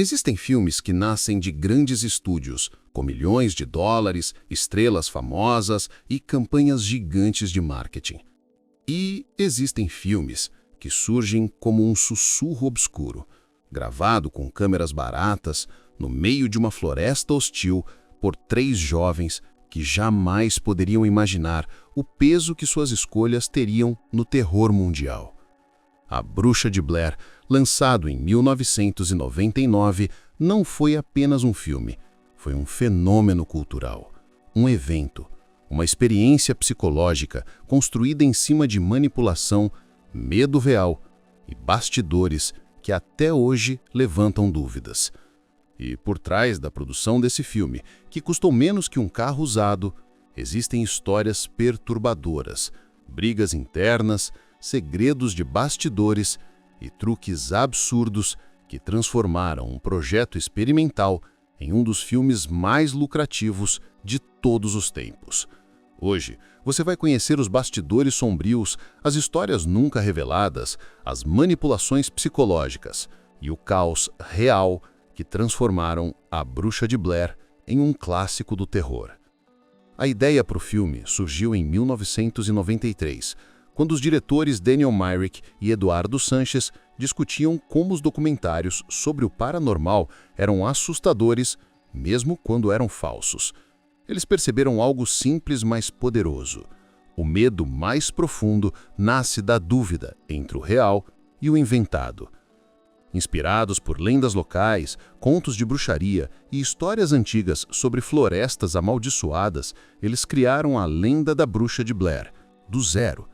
Existem filmes que nascem de grandes estúdios, com milhões de dólares, estrelas famosas e campanhas gigantes de marketing. E existem filmes que surgem como um sussurro obscuro, gravado com câmeras baratas, no meio de uma floresta hostil, por 3 jovens que jamais poderiam imaginar o peso que suas escolhas teriam no terror mundial. A Bruxa de Blair, lançado em 1999, não foi apenas um filme, foi um fenômeno cultural, um evento, uma experiência psicológica construída em cima de manipulação, medo real e bastidores que até hoje levantam dúvidas. E por trás da produção desse filme, que custou menos que um carro usado, existem histórias perturbadoras, brigas internas, segredos de bastidores e truques absurdos que transformaram um projeto experimental em um dos filmes mais lucrativos de todos os tempos. Hoje, você vai conhecer os bastidores sombrios, as histórias nunca reveladas, as manipulações psicológicas e o caos real que transformaram A Bruxa de Blair em um clássico do terror. A ideia para o filme surgiu em 1993, quando os diretores Daniel Myrick e Eduardo Sanches discutiam como os documentários sobre o paranormal eram assustadores, mesmo quando eram falsos. Eles perceberam algo simples, mas poderoso. O medo mais profundo nasce da dúvida entre o real e o inventado. Inspirados por lendas locais, contos de bruxaria e histórias antigas sobre florestas amaldiçoadas, eles criaram a lenda da Bruxa de Blair, do zero.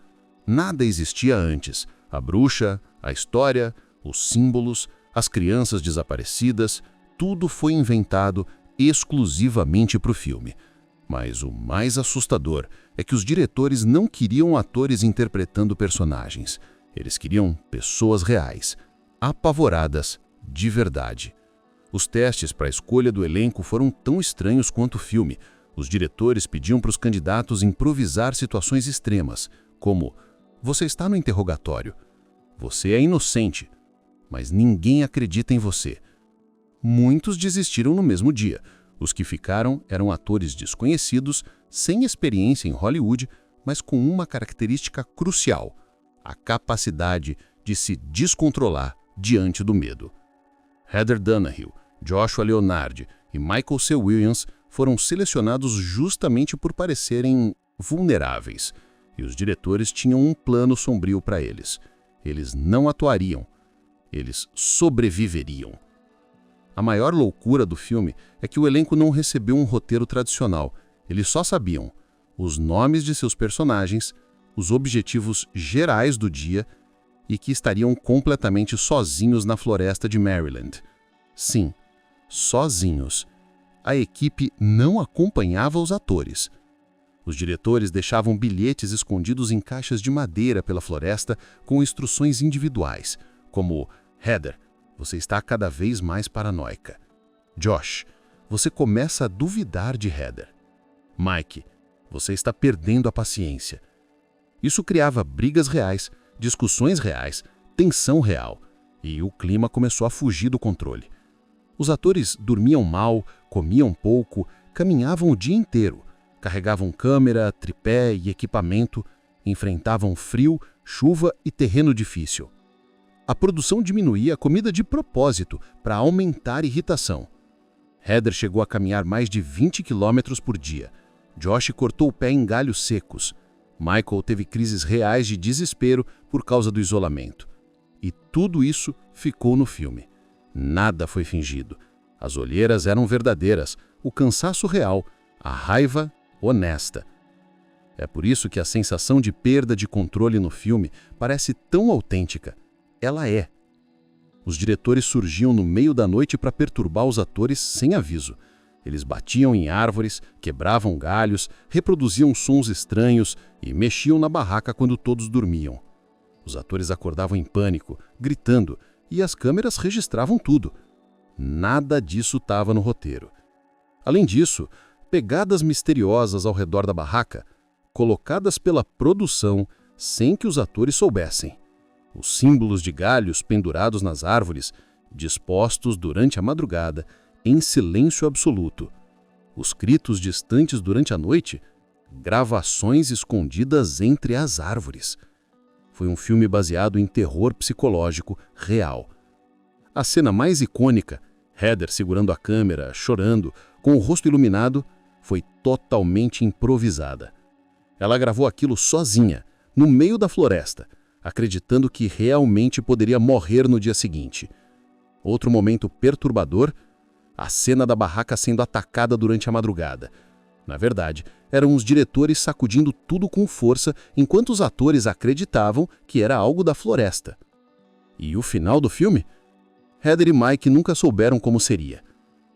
Nada existia antes. A bruxa, a história, os símbolos, as crianças desaparecidas, tudo foi inventado exclusivamente para o filme. Mas o mais assustador é que os diretores não queriam atores interpretando personagens. Eles queriam pessoas reais, apavoradas de verdade. Os testes para a escolha do elenco foram tão estranhos quanto o filme. Os diretores pediam para os candidatos improvisar situações extremas, como: você está no interrogatório. Você é inocente, mas ninguém acredita em você. Muitos desistiram no mesmo dia. Os que ficaram eram atores desconhecidos, sem experiência em Hollywood, mas com uma característica crucial: a capacidade de se descontrolar diante do medo. Heather Donahue, Joshua Leonard e Michael C. Williams foram selecionados justamente por parecerem vulneráveis. E os diretores tinham um plano sombrio para eles. Eles não atuariam, eles sobreviveriam. A maior loucura do filme é que o elenco não recebeu um roteiro tradicional. Eles só sabiam os nomes de seus personagens, os objetivos gerais do dia e que estariam completamente sozinhos na floresta de Maryland. Sim, sozinhos. A equipe não acompanhava os atores. Os diretores deixavam bilhetes escondidos em caixas de madeira pela floresta com instruções individuais, como: Heather, você está cada vez mais paranoica. Josh, você começa a duvidar de Heather. Mike, você está perdendo a paciência. Isso criava brigas reais, discussões reais, tensão real, e o clima começou a fugir do controle. Os atores dormiam mal, comiam pouco, caminhavam o dia inteiro, carregavam câmera, tripé e equipamento, enfrentavam frio, chuva e terreno difícil. A produção diminuía a comida de propósito para aumentar a irritação. Heather chegou a caminhar mais de 20 quilômetros por dia. Josh cortou o pé em galhos secos. Michael teve crises reais de desespero por causa do isolamento. E tudo isso ficou no filme. Nada foi fingido. As olheiras eram verdadeiras, o cansaço real, a raiva honesta. É por isso que a sensação de perda de controle no filme parece tão autêntica. Ela é. Os diretores surgiam no meio da noite para perturbar os atores sem aviso. Eles batiam em árvores, quebravam galhos, reproduziam sons estranhos e mexiam na barraca quando todos dormiam. Os atores acordavam em pânico, gritando, e as câmeras registravam tudo. Nada disso estava no roteiro. Além disso, pegadas misteriosas ao redor da barraca, colocadas pela produção sem que os atores soubessem. Os símbolos de galhos pendurados nas árvores dispostos durante a madrugada, em silêncio absoluto. Os gritos distantes durante a noite, gravações escondidas entre as árvores. Foi um filme baseado em terror psicológico real. A cena mais icônica, Heather segurando a câmera, chorando, com o rosto iluminado, foi totalmente improvisada. Ela gravou aquilo sozinha, no meio da floresta, acreditando que realmente poderia morrer no dia seguinte. Outro momento perturbador, a cena da barraca sendo atacada durante a madrugada. Na verdade, eram os diretores sacudindo tudo com força enquanto os atores acreditavam que era algo da floresta. E o final do filme? Heather e Mike nunca souberam como seria.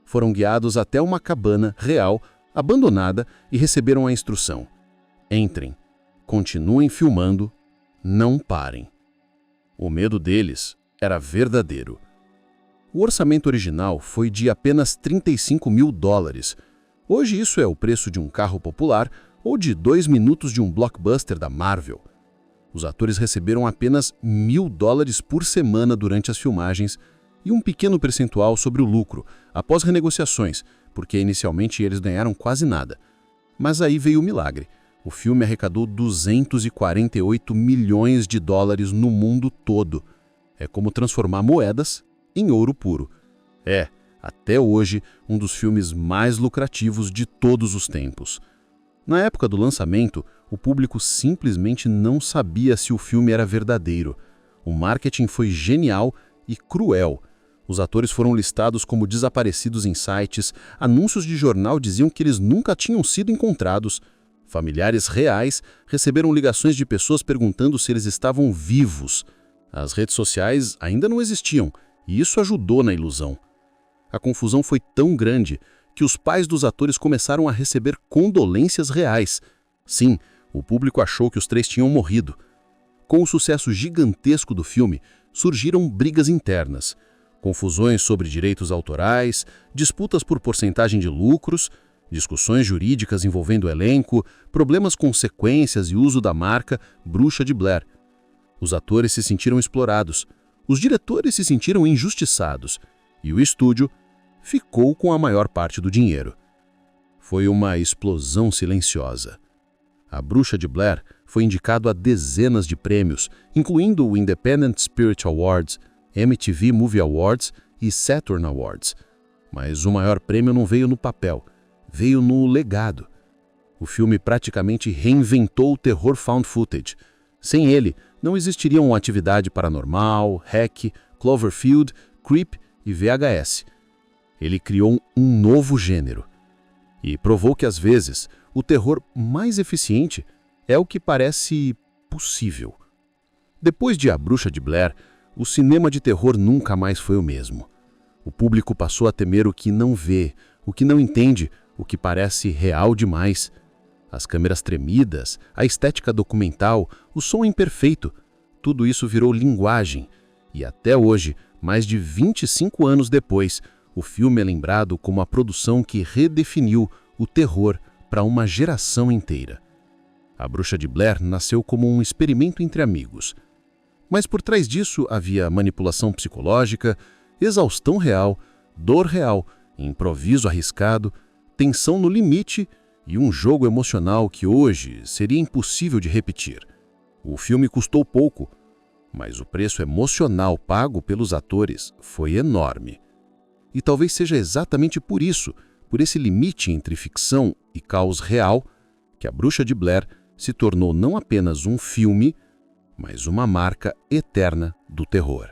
Foram guiados até uma cabana real, abandonada, e receberam a instrução: entrem, continuem filmando, não parem. O medo deles era verdadeiro. O orçamento original foi de apenas $35 mil. Hoje isso é o preço de um carro popular ou de 2 minutos de um blockbuster da Marvel. Os atores receberam apenas $1.000 por semana durante as filmagens e um pequeno percentual sobre o lucro, após renegociações, porque inicialmente eles ganharam quase nada. Mas aí veio o milagre. O filme arrecadou $248 milhões no mundo todo. É como transformar moedas em ouro puro. É, até hoje, um dos filmes mais lucrativos de todos os tempos. Na época do lançamento, o público simplesmente não sabia se o filme era verdadeiro. O marketing foi genial e cruel. Os atores foram listados como desaparecidos em sites, anúncios de jornal diziam que eles nunca tinham sido encontrados. Familiares reais receberam ligações de pessoas perguntando se eles estavam vivos. As redes sociais ainda não existiam, e isso ajudou na ilusão. A confusão foi tão grande que os pais dos atores começaram a receber condolências reais. Sim, o público achou que os 3 tinham morrido. Com o sucesso gigantesco do filme, surgiram brigas internas. Confusões sobre direitos autorais, disputas por porcentagem de lucros, discussões jurídicas envolvendo o elenco, problemas com sequências e uso da marca Bruxa de Blair. Os atores se sentiram explorados, os diretores se sentiram injustiçados e o estúdio ficou com a maior parte do dinheiro. Foi uma explosão silenciosa. A Bruxa de Blair foi indicado a dezenas de prêmios, incluindo o Independent Spirit Awards, MTV Movie Awards e Saturn Awards. Mas o maior prêmio não veio no papel, veio no legado. O filme praticamente reinventou o terror found footage. Sem ele, não existiriam Atividade Paranormal, Hack, Cloverfield, Creep e VHS. Ele criou um novo gênero. E provou que, às vezes, o terror mais eficiente é o que parece possível. Depois de A Bruxa de Blair, o cinema de terror nunca mais foi o mesmo. O público passou a temer o que não vê, o que não entende, o que parece real demais. As câmeras tremidas, a estética documental, o som imperfeito, tudo isso virou linguagem. E até hoje, mais de 25 anos depois, o filme é lembrado como a produção que redefiniu o terror para uma geração inteira. A Bruxa de Blair nasceu como um experimento entre amigos. Mas por trás disso havia manipulação psicológica, exaustão real, dor real, improviso arriscado, tensão no limite e um jogo emocional que hoje seria impossível de repetir. O filme custou pouco, mas o preço emocional pago pelos atores foi enorme. E talvez seja exatamente por isso, por esse limite entre ficção e caos real, que A Bruxa de Blair se tornou não apenas um filme, mas uma marca eterna do terror.